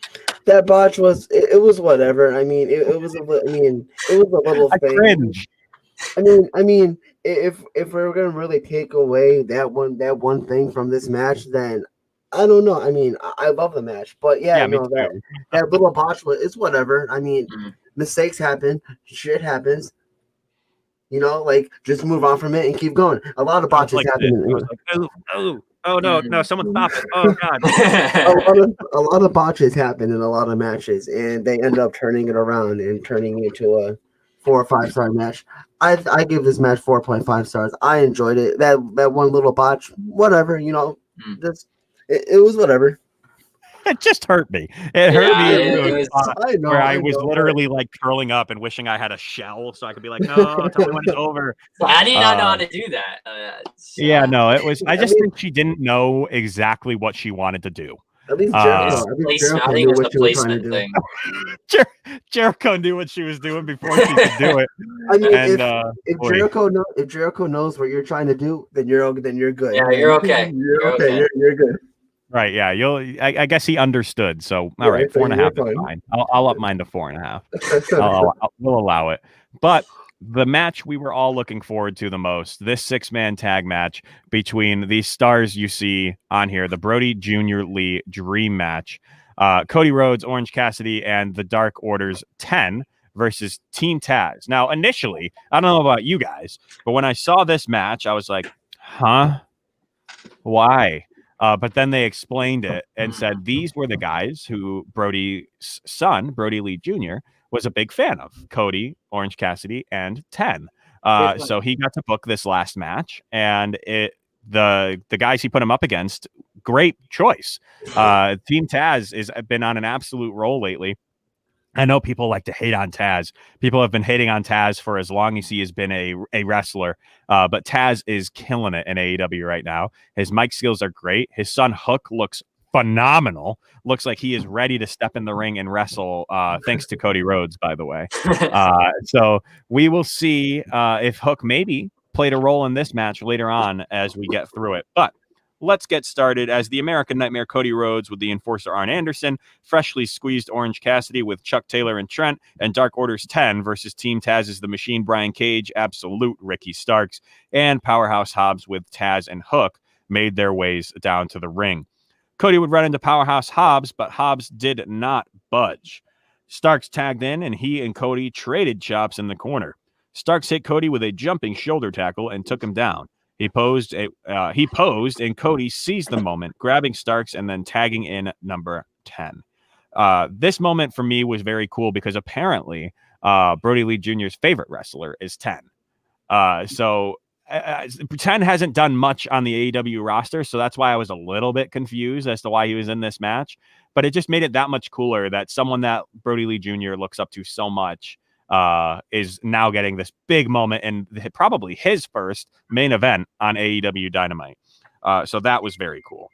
That botch was it was whatever. I mean, it was a little fake. I mean, if we're gonna really take away that one thing from this match, then I don't know. I mean, I love the match, but that little botch it's whatever. I mean, mistakes happen, shit happens. You know, like just move on from it and keep going. A lot of botches happen. Oh no, someone stop it. Oh god. a lot of botches happen in a lot of matches, and they end up turning it around and turning it into a 4 or 5 star match. I give this match 4.5 stars. I enjoyed it. That one little botch, whatever, you know, it was whatever. It just hurt me. It hurt me. I was literally like curling up and wishing I had a shell so I could be like, no, tell me when it's over. I did not know how to do that. Yeah, no, it was. I just think she didn't know exactly what she wanted to do. At least Jericho knew what she was trying to do. Jericho knew what she was doing before she could do it. I mean, if Jericho knows what you're trying to do, then you're good. Yeah, you're okay. You're good. Right, yeah. I guess he understood. So all right, 4.5 is fine. I'll up mine to 4.5. We'll allow it. But the match we were all looking forward to the most, this 6-man tag match between these stars you see on here, the Brodie Jr. Lee Dream Match, Cody Rhodes, Orange Cassidy, and the Dark Order's 10 versus Team Taz. Now, initially, I don't know about you guys, but when I saw this match, I was like, huh? Why? But then they explained it and said these were the guys who Brodie's son, Brodie Lee Jr., was a big fan of: Cody, Orange Cassidy, and 10. So he got to book this last match, and the guys he put him up against, great choice. Team Taz has been on an absolute roll lately. I know people like to hate on Taz. People have been hating on Taz for as long as he has been a wrestler. But Taz is killing it in AEW right now. His mic skills are great. His son Hook looks phenomenal. Looks like he is ready to step in the ring and wrestle, thanks to Cody Rhodes, by the way. So we will see if Hook maybe played a role in this match later on as we get through it. But let's get started as the American Nightmare Cody Rhodes with the Enforcer Arn Anderson, freshly squeezed Orange Cassidy with Chuck Taylor and Trent, and Dark Order's 10 versus Team Taz's The Machine Brian Cage, Absolute Ricky Starks, and Powerhouse Hobbs with Taz and Hook made their ways down to the ring. Cody would run into Powerhouse Hobbs, but Hobbs did not budge. Starks tagged in, and he and Cody traded chops in the corner. Starks hit Cody with a jumping shoulder tackle and took him down. He posed, and Cody seized the moment, grabbing Starks and then tagging in number 10. This moment for me was very cool because apparently Brodie Lee Jr.'s favorite wrestler is 10. So 10 hasn't done much on the AEW roster, so that's why I was a little bit confused as to why he was in this match. But it just made it that much cooler that someone that Brodie Lee Jr. looks up to so much is now getting this big moment and probably his first main event on AEW Dynamite. So that was very cool.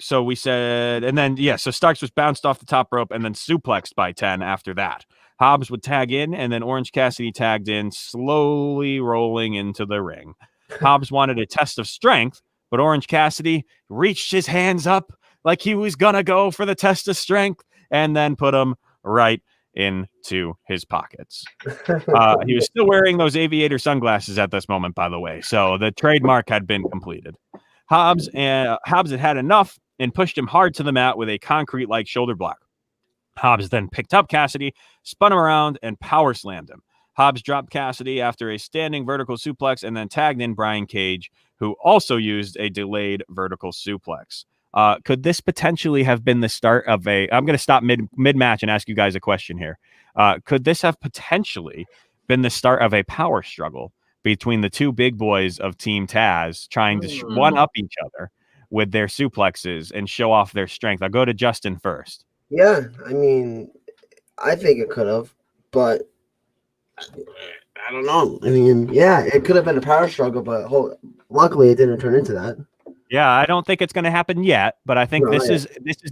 So we said, and then, so Starks was bounced off the top rope and then suplexed by 10 after that. Hobbs would tag in, and then Orange Cassidy tagged in, slowly rolling into the ring. Hobbs wanted a test of strength, but Orange Cassidy reached his hands up like he was going to go for the test of strength and then put him right into his pockets. He was still wearing those aviator sunglasses at this moment, by the way, so the trademark had been completed. Hobbs had enough and pushed him hard to the mat with a concrete-like shoulder block. Hobbs then picked up Cassidy, spun him around, and power slammed him. Hobbs dropped Cassidy after a standing vertical suplex and then tagged in Brian Cage, who also used a delayed vertical suplex. Could this potentially have been the start of I'm going to stop mid-match and ask you guys a question here. Could this have potentially been the start of a power struggle between the two big boys of Team Taz trying to one-up each other with their suplexes and show off their strength? I'll go to Justin first. Yeah, I mean, I think it could have, but I don't know. I mean, yeah, it could have been a power struggle, but luckily it didn't turn into that. Yeah, I don't think it's going to happen yet, but I think this is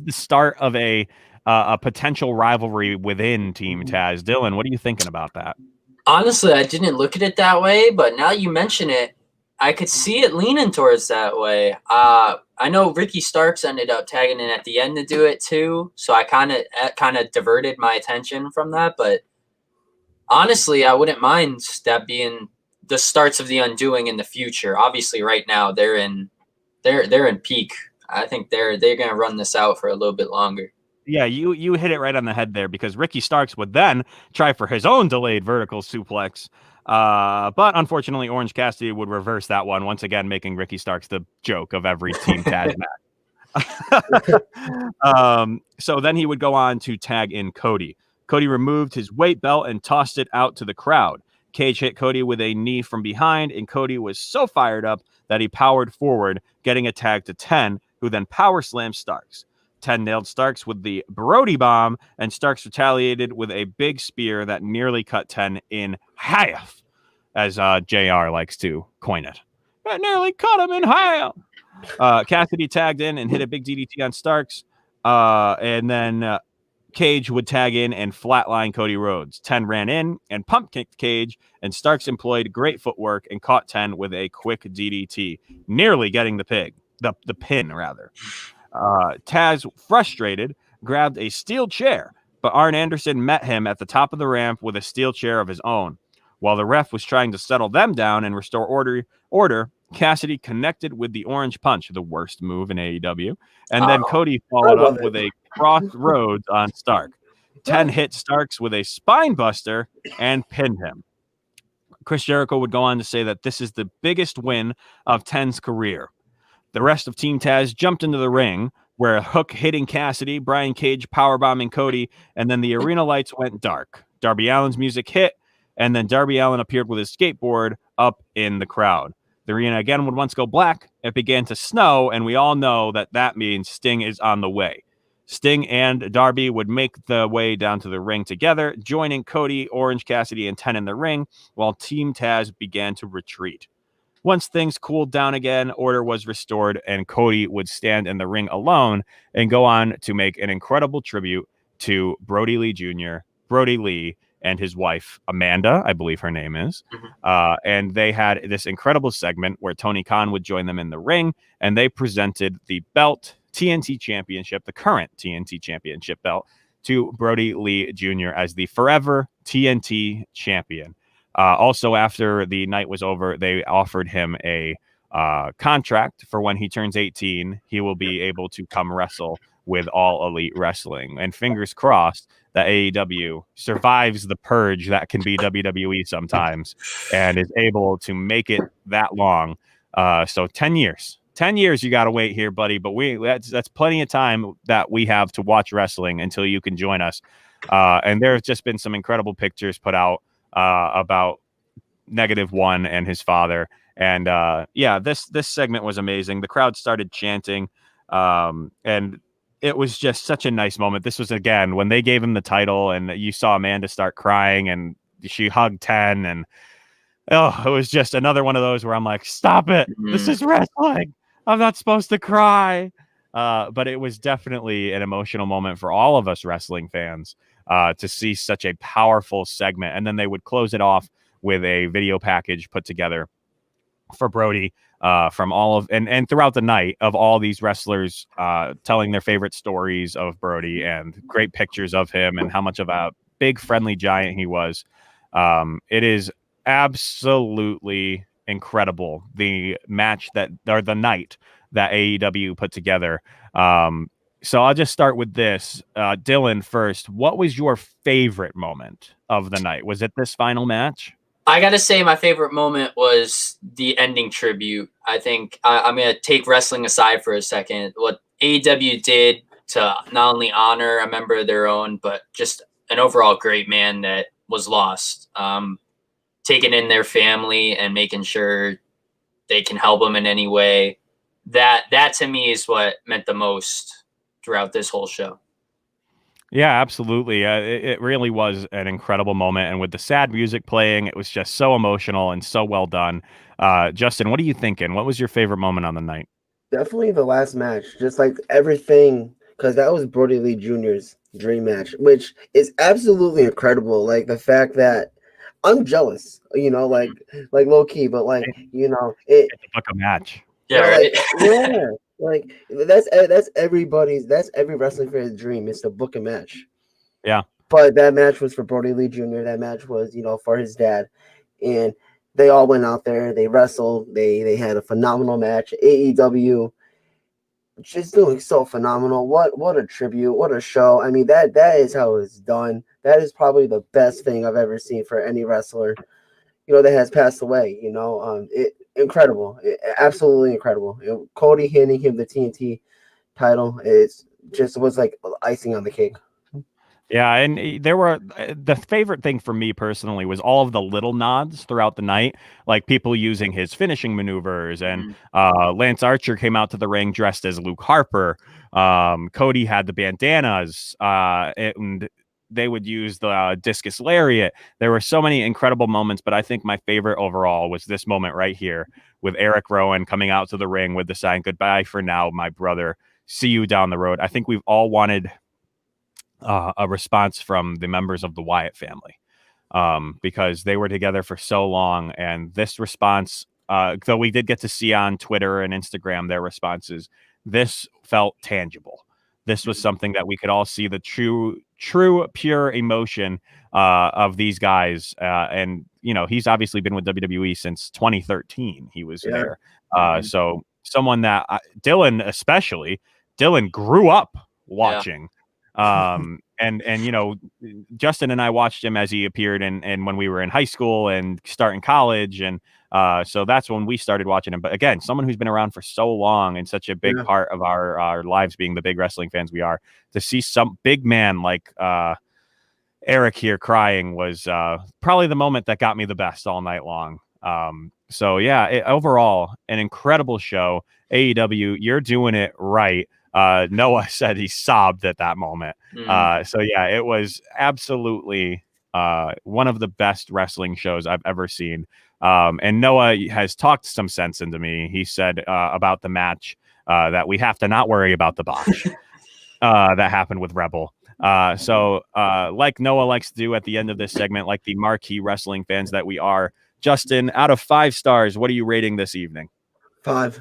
the start of a potential rivalry within Team Taz. Dylan, what are you thinking about that? Honestly, I didn't look at it that way, but now you mention it, I could see it leaning towards that way. I know Ricky Starks ended up tagging in at the end to do it too, so I kind of diverted my attention from that. But honestly, I wouldn't mind that being the starts of the undoing in the future. Obviously, right now they're in peak. I think they're gonna run this out for a little bit longer. Yeah, you hit it right on the head there because Ricky Starks would then try for his own delayed vertical suplex. But unfortunately, Orange Cassidy would reverse that one, once again, making Ricky Starks the joke of every Team Taz match. So then he would go on to tag in Cody. Cody removed his weight belt and tossed it out to the crowd. Cage hit Cody with a knee from behind, and Cody was so fired up that he powered forward, getting a tag to 10, who then power slammed Starks. 10 nailed Starks with the Brodie Bomb, and Starks retaliated with a big spear that nearly cut 10 in half, as JR likes to coin it. That nearly cut him in half. Cassidy tagged in and hit a big DDT on Starks, and then Cage would tag in and flatline Cody Rhodes. 10 ran in and pump kicked Cage, and Starks employed great footwork and caught 10 with a quick DDT, nearly getting the pin. Taz, frustrated, grabbed a steel chair, but Arn Anderson met him at the top of the ramp with a steel chair of his own. While the ref was trying to settle them down and restore order, Cassidy connected with the Orange Punch, the worst move in AEW, and then Cody followed up with a cross Rhodes on Stark. 10 hit Starks with a spine buster and pinned him. Chris Jericho would go on to say that this is the biggest win of 10's career. The rest of Team Taz jumped into the ring, where a hook hitting Cassidy, Brian Cage powerbombing Cody, and then the arena lights went dark. Darby Allin's music hit, and then Darby Allin appeared with his skateboard up in the crowd. The arena again would once go black. It began to snow, and we all know that means Sting is on the way. Sting and Darby would make the way down to the ring together, joining Cody, Orange Cassidy, and 10 in the ring, while Team Taz began to retreat. Once things cooled down again, order was restored, and Cody would stand in the ring alone and go on to make an incredible tribute to Brodie Lee Jr., Brodie Lee, and his wife, Amanda, I believe her name is. And they had this incredible segment where Tony Khan would join them in the ring, and they presented the belt, TNT Championship, the current TNT Championship belt, to Brodie Lee Jr. as the forever TNT champion. Also, after the night was over, they offered him a contract for when he turns 18. He will be able to come wrestle with All Elite Wrestling, and fingers crossed that AEW survives the purge that can be WWE sometimes and is able to make it that long. So 10 years you got to wait here, buddy. But that's plenty of time that we have to watch wrestling until you can join us. And there's just been some incredible pictures put out about -1 and his father. And this segment was amazing. The crowd started chanting, and it was just such a nice moment. This was, again, when they gave him the title and you saw Amanda start crying and she hugged 10, and it was just another one of those where I'm like, stop it. This is wrestling. I'm not supposed to cry. But it was definitely an emotional moment for all of us wrestling fans to see such a powerful segment. And then they would close it off with a video package put together for Brodie from all of and throughout the night of all these wrestlers telling their favorite stories of Brodie and great pictures of him and how much of a big friendly giant he was. It is absolutely incredible, the match the night that AEW put together. So I'll just start with this. Dylan first, what was your favorite moment of the night? Was it this final match? I got to say my favorite moment was the ending tribute. I think I'm going to take wrestling aside for a second. What AEW did to not only honor a member of their own, but just an overall great man that was lost. Taking in their family and making sure they can help them in any way. That to me is what meant the most throughout this whole show. Yeah, absolutely. It really was an incredible moment. And with the sad music playing, it was just so emotional and so well done. Justin, what are you thinking? What was your favorite moment on the night? Definitely the last match. Just like everything, because that was Brodie Lee Jr.'s dream match, which is absolutely incredible. Like the fact that I'm jealous, like low key, but like, it's like a match. Yeah, right. Like that's every wrestling fan's dream is to book a match. Yeah. But that match was for Brodie Lee Jr. That match was, for his dad. And they all went out there, they wrestled, they had a phenomenal match. AEW just doing so phenomenal. What a tribute, what a show. I mean, that is how it's done. That is probably the best thing I've ever seen for any wrestler, that has passed away. Incredible, absolutely incredible. Cody handing him the TNT title was like icing on the cake. Yeah, and there were the favorite thing for me personally was all of the little nods throughout the night, like people using his finishing maneuvers, and Lance Archer came out to the ring dressed as Luke Harper. Cody had the bandanas, and they would use the discus lariat. There were so many incredible moments, but I think my favorite overall was this moment right here with Eric Rowan coming out to the ring with the sign, "Goodbye for now, my brother. See you down the road." I think we've all wanted a response from the members of the Wyatt family because they were together for so long. And this response, though we did get to see on Twitter and Instagram their responses, this felt tangible. This was something that we could all see the true, pure emotion of these guys. And, he's obviously been with WWE since 2013. He was there. So someone that Dylan grew up watching. And Justin and I watched him as he appeared and when we were in high school and starting college. And so that's when we started watching him. But again, someone who's been around for so long and such a big part of our lives being the big wrestling fans we are, to see some big man like Eric here crying was probably the moment that got me the best all night long. So yeah, overall, an incredible show. AEW, you're doing it right. Noah said he sobbed at that moment. So yeah, it was absolutely one of the best wrestling shows I've ever seen. And Noah has talked some sense into me. He said about the match that we have to not worry about the botch that happened with Rebel. So like Noah likes to do at the end of this segment, like the marquee wrestling fans that we are, Justin, out of 5 stars, what are you rating this evening? 5.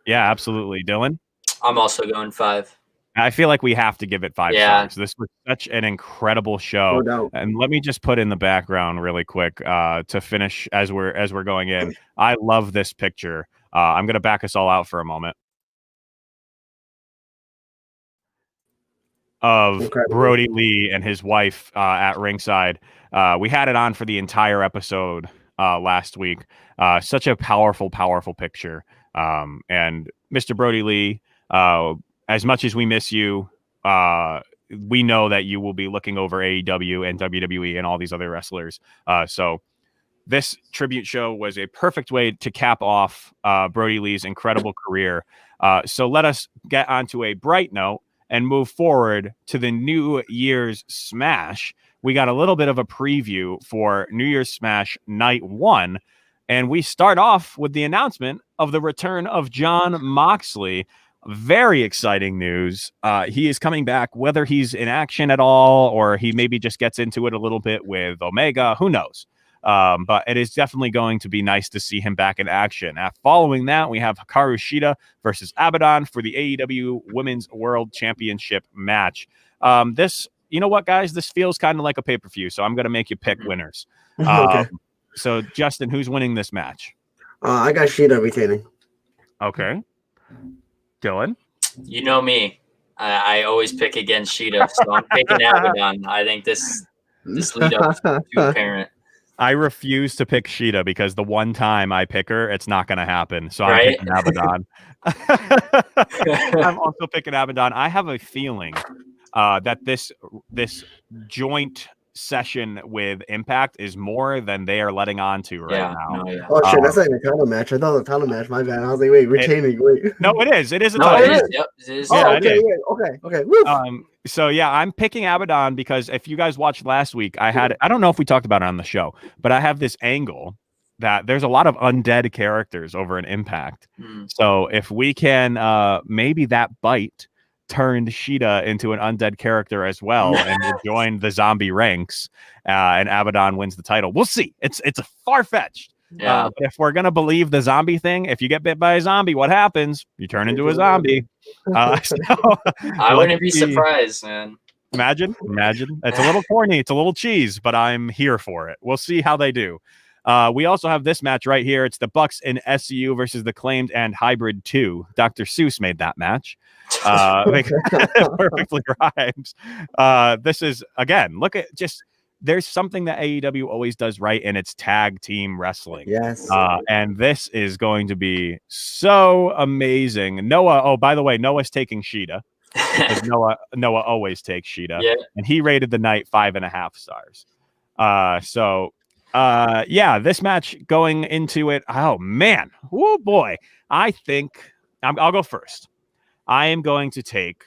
Yeah, absolutely. Dylan? I'm also going 5. I feel like we have to give it 5 Yeah. stars. This was such an incredible show. No doubt. And let me just put in the background really quick to finish as we're going in. I love this picture. I'm going to back us all out for a moment. Of Incredible. Brodie Lee and his wife at ringside. We had it on for the entire episode last week. Such a powerful picture. And Mr. Brodie Lee, as much as we miss you, we know that you will be looking over AEW and WWE and all these other wrestlers. So this tribute show was a perfect way to cap off Brodie Lee's incredible career. So let us get onto a bright note and move forward to the New Year's Smash. We got a little bit of a preview for New Year's Smash Night 1, and we start off with the announcement of the return of Jon Moxley. Very exciting news. He is coming back, whether he's in action at all or he maybe just gets into it a little bit with Omega, who knows? But it is definitely going to be nice to see him back in action. Following that, we have Hikaru Shida versus Abaddon for the AEW Women's World Championship match. This, you know what, guys? This feels kind of like a pay-per-view, so I'm going to make you pick winners. Okay. So, Justin, who's winning this match? I got Shida retaining. Okay. Dylan? You know me. I always pick against Shida, so I'm picking Abaddon. I think this lead up is too apparent. I refuse to pick Shida because the one time I pick her, it's not going to happen. So I'm picking Abaddon. I'm also picking Abaddon. I have a feeling that this joint session with Impact is more than they are letting on to right now. No, yeah. Oh shit, that's like a title match. I thought it was a title match. My bad. I was like, wait, retaining. Wait. No, it is. It is a No, title. it is. Yep, it is. Oh, Yeah, okay, it is. okay. Woo. So yeah, I'm picking Abaddon because if you guys watched last week, I don't know if we talked about it on the show, but I have this angle that there's a lot of undead characters over in Impact. So if we can maybe that bite turned Shida into an undead character as well and will join the zombie ranks and Abaddon wins the title. We'll see. It's a far-fetched. Yeah. But if we're going to believe the zombie thing, if you get bit by a zombie, what happens? You turn into a zombie. I wouldn't be surprised, man. Imagine. It's a little corny. It's a little cheese, but I'm here for it. We'll see how they do. We also have this match right here. It's the Bucks in SCU versus the Claimed and Hybrid 2. Dr. Seuss made that match. Perfectly rhymes. This is, again, look at just, there's something that AEW always does right, and it's tag team wrestling. Yes. And this is going to be so amazing. Noah, oh, by the way, Noah's taking Shida. Noah always takes Shida. Yeah. And he rated the night 5.5 stars. Yeah, this match going into it. Oh man, oh boy. I think I'll go first. I am going to take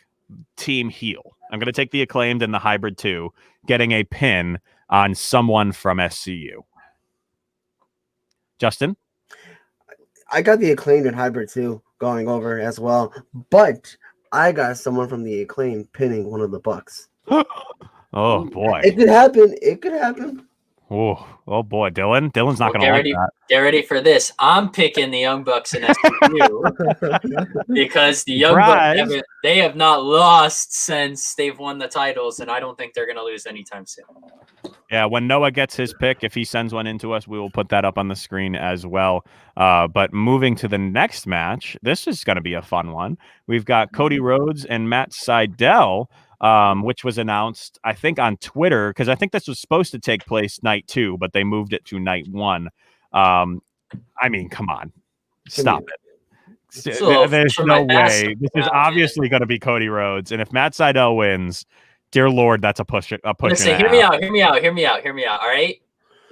Team Heel. I'm going to take the Acclaimed and the Hybrid 2, getting a pin on someone from SCU. Justin? I got the Acclaimed and Hybrid 2 going over as well, but I got someone from the Acclaimed pinning one of the Bucks. Oh boy. It could happen. It could happen. Oh boy, Dylan. Dylan's not going to like that. Get ready for this. I'm picking the Young Bucks in SCU because the Young Bucks they have not lost since they've won the titles, and I don't think they're going to lose anytime soon. Yeah, when Noah gets his pick, if he sends one into us, we will put that up on the screen as well. But moving to the next match, this is going to be a fun one. We've got Cody Rhodes and Matt Sydal, which was announced, I think, on Twitter, because I think this was supposed to take place night 2, but they moved it to night 1. I mean, come on. Stop it. There's no way. This is obviously going to be Cody Rhodes. And if Matt Sydal wins, dear Lord, that's a push. Listen, hear me out. All right.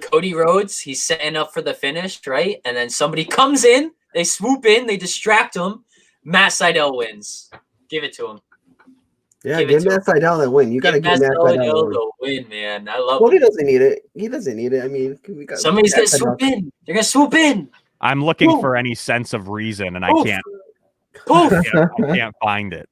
Cody Rhodes, he's setting up for the finish, right? And then somebody comes in, they swoop in, they distract him. Matt Sydal wins. Give it to him. Yeah, give Matt Sydal that win. You got to give Matt Sydal the win, man. I love it. He doesn't need it. He doesn't need it. I mean, somebody's going to swoop in. They're going to swoop in. I'm looking for any sense of reason, and I can't find it.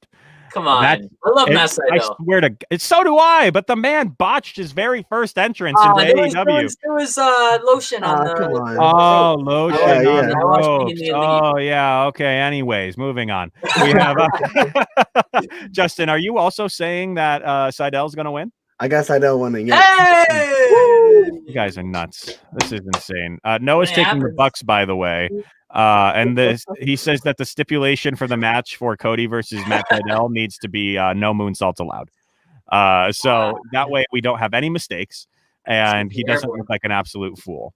Come on. I love Matt Sydal. I swear to so do I, but the man botched his very first entrance into AEW. There was lotion on the. Come on. Oh, lotion on yeah. the ropes. Oh, yeah. Okay. Anyways, moving on. We have Justin. Are you also saying that Sydal's going to win? I guess Sydal winning. Yeah. Hey! You guys are nuts. This is insane. Noah's taking the Bucks, by the way. And he says that the stipulation for the match for Cody versus Matt Sydal needs to be no moonsaults allowed. So that way we don't have any mistakes, and he doesn't look like an absolute fool.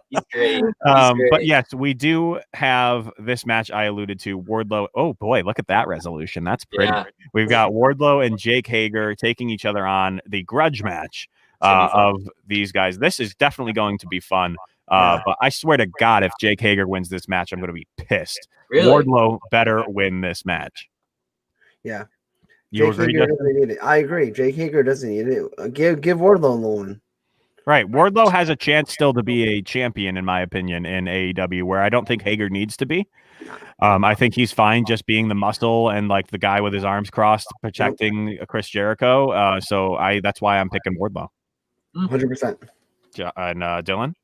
He's great. But yes, we do have this match I alluded to. Wardlow. Oh boy, look at that resolution. That's pretty. Yeah. We've got Wardlow and Jake Hager taking each other on the grudge match of these guys. This is definitely going to be fun. But I swear to God, if Jake Hager wins this match, I'm going to be pissed. Really? Wardlow better win this match. Yeah. You Jake agree? Hager doesn't need it. I agree. Jake Hager doesn't need it. Give Wardlow the one. Right. Wardlow has a chance still to be a champion, in my opinion, in AEW, where I don't think Hager needs to be. I think he's fine just being the muscle and like the guy with his arms crossed protecting Chris Jericho. So that's why I'm picking Wardlow. 100%. And Dylan?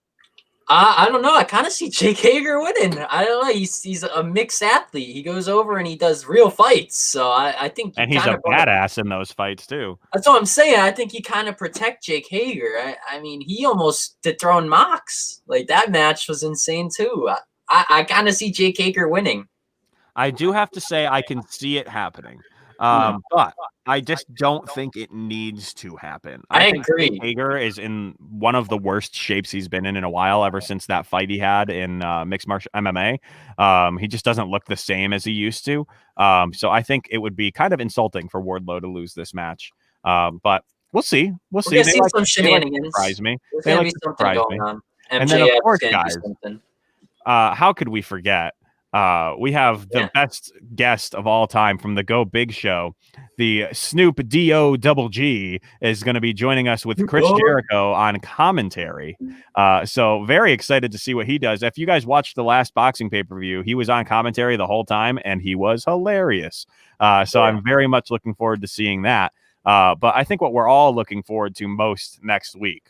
I don't know. I kind of see Jake Hager winning. I don't know. He's a mixed athlete. He goes over and he does real fights. So I think. And he's a badass in those fights too. That's what I'm saying. I think he kind of protect Jake Hager. I mean, he almost dethroned Mox. Like that match was insane too. I kind of see Jake Hager winning. I do have to say I can see it happening. But I just don't think it needs to happen. I agree. Hager is in one of the worst shapes he's been in a while ever since that fight he had in mixed martial MMA. He just doesn't look the same as he used to. So I think it would be kind of insulting for Wardlow to lose this match. But we'll see. We'll see. They like some shenanigans. Surprise me. There's they gonna like be to something surprise going me. on. And then of course, guys, something. how could we forget? We have the best guest of all time from the Go Big Show. The Snoop D-O-double-G is going to be joining us with Chris Jericho on commentary. So very excited to see what he does. If you guys watched the last boxing pay-per-view, he was on commentary the whole time, and he was hilarious. So I'm very much looking forward to seeing that. But I think what we're all looking forward to most next week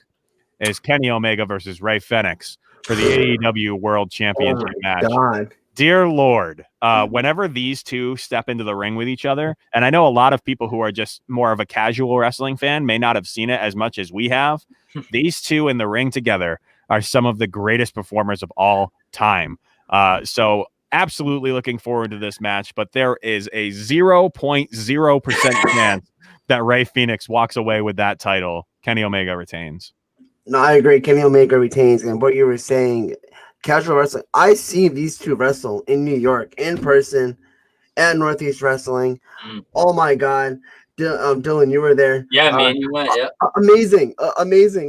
is Kenny Omega versus Rey Fenix for the AEW World Championship match. God. Dear Lord, whenever these two step into the ring with each other, and I know a lot of people who are just more of a casual wrestling fan may not have seen it as much as we have, these two in the ring together are some of the greatest performers of all time. So absolutely looking forward to this match, but there is a 0.0% chance that Rey Fenix walks away with that title. Kenny Omega retains. No, I agree. Kenny Omega retains. And what you were saying, casual wrestling, I see these two wrestle in New York in person at Northeast Wrestling. Oh my God. Dylan, you were there. Yeah, man, you went. Yeah, amazing.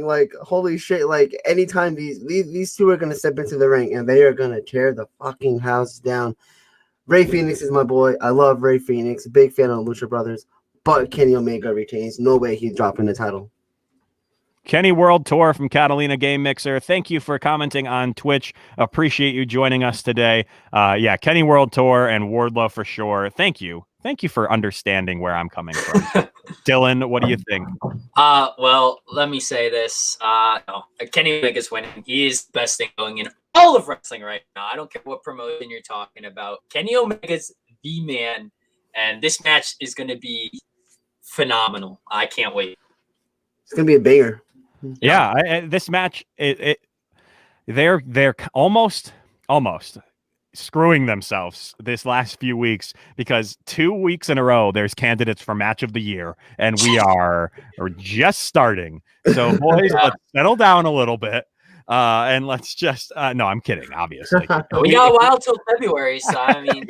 Like, holy shit. Like, anytime these two are going to step into the ring and they are going to tear the fucking house down. Rey Fenix is my boy. I love Rey Fenix. Big fan of Lucha Brothers. But Kenny Omega retains. No way he's dropping the title. Kenny World Tour from Catalina Game Mixer. Thank you for commenting on Twitch. Appreciate you joining us today. Kenny World Tour and Wardlow for sure. Thank you. Thank you for understanding where I'm coming from. Dylan, what do you think? Well, let me say this. No, Kenny Omega's winning. He is the best thing going in all of wrestling right now. I don't care what promotion you're talking about. Kenny Omega's the man, and this match is going to be phenomenal. I can't wait. It's going to be a banger. Yeah, this match, they're almost screwing themselves this last few weeks, because 2 weeks in a row there's candidates for match of the year, and we're just starting. So boys, let's settle down a little bit. And let's just no, I'm kidding, obviously. We got a while till February, so I mean,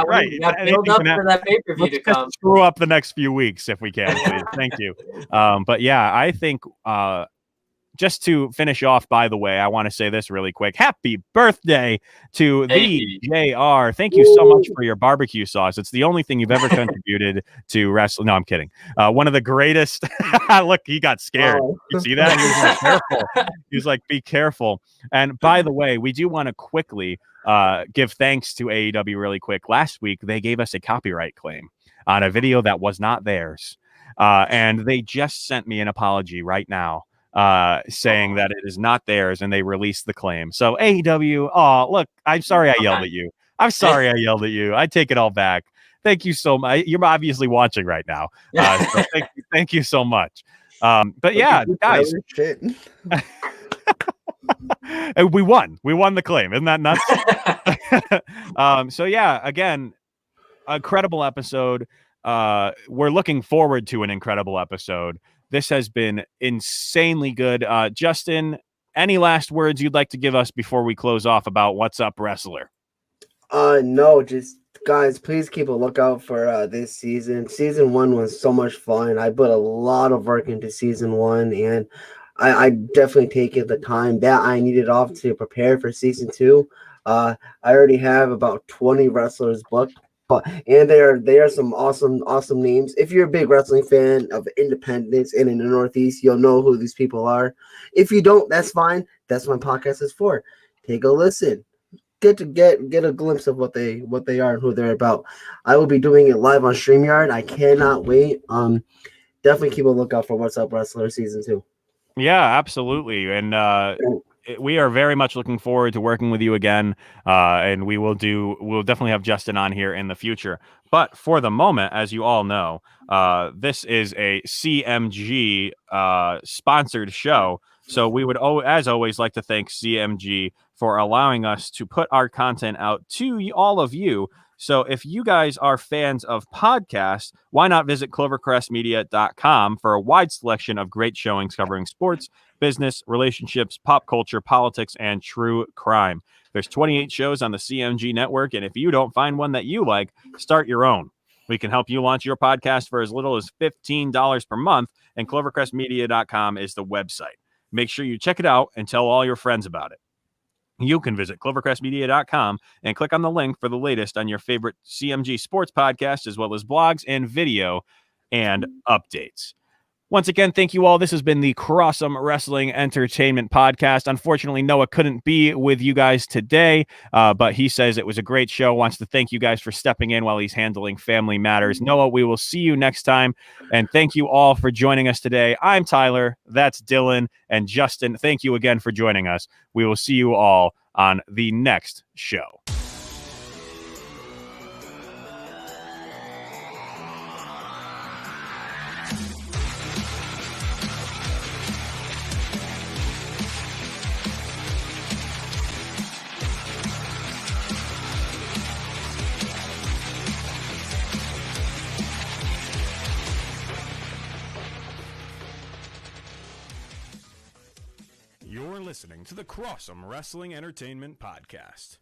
right. We got build up for that pay-per-view to come. Screw up the next few weeks if we can, please. Thank you. But yeah, I think just to finish off, by the way, I want to say this really quick. Happy birthday to the JR. Thank you so much for your barbecue sauce. It's the only thing you've ever contributed to wrestling. No, I'm kidding. One of the greatest. Look, he got scared. You see that? He was like, careful. He was like, be careful. And by the way, we do want to quickly give thanks to AEW really quick. Last week, they gave us a copyright claim on a video that was not theirs. And they just sent me an apology right now, saying that it is not theirs, and they released the claim. So AEW, look, I'm sorry I yelled at you. I'm sorry I yelled at you. I take it all back. Thank you so much. You're obviously watching right now. So thank you so much. But yeah, guys. We won the claim. Isn't that nuts? So yeah, again, incredible episode. We're looking forward to an incredible episode. This has been insanely good. Justin, any last words you'd like to give us before we close off about What's Up Wrestler? No, just guys, please keep a lookout for this season. Season 1 was so much fun. I put a lot of work into season 1, and I definitely taken the time that I needed off to prepare for season 2. I already have about 20 wrestlers booked, and they are some awesome names. If you're a big wrestling fan of independence and in the Northeast, you'll know who these people are. If you don't, that's fine. That's what my podcast is for. Take a listen. Get a glimpse of what they are and who they're about. I will be doing it live on StreamYard. I cannot wait. Definitely keep a lookout for What's Up Wrestler season 2. Yeah, absolutely. And we are very much looking forward to working with you again. And we'll definitely have Justin on here in the future. But for the moment, as you all know, this is a CMG sponsored show. So we would, as always, like to thank CMG for allowing us to put our content out to all of you. So if you guys are fans of podcasts, why not visit clovercrestmedia.com for a wide selection of great showings covering sports, business, relationships, pop culture, politics, and true crime. There's 28 shows on the CMG network, and if you don't find one that you like, start your own. We can help you launch your podcast for as little as $15 per month, and clovercrestmedia.com is the website. Make sure you check it out and tell all your friends about it. You can visit clovercrestmedia.com and click on the link for the latest on your favorite CMG sports podcast, as well as blogs and video and updates. Once again, thank you all. This has been the Crossome Wrestling Entertainment Podcast. Unfortunately, Noah couldn't be with you guys today, but he says it was a great show. Wants to thank you guys for stepping in while he's handling family matters. Noah, we will see you next time, and thank you all for joining us today. I'm Tyler, that's Dylan, and Justin, thank you again for joining us. We will see you all on the next show. You're listening to the Crossome Wrestling Entertainment Podcast.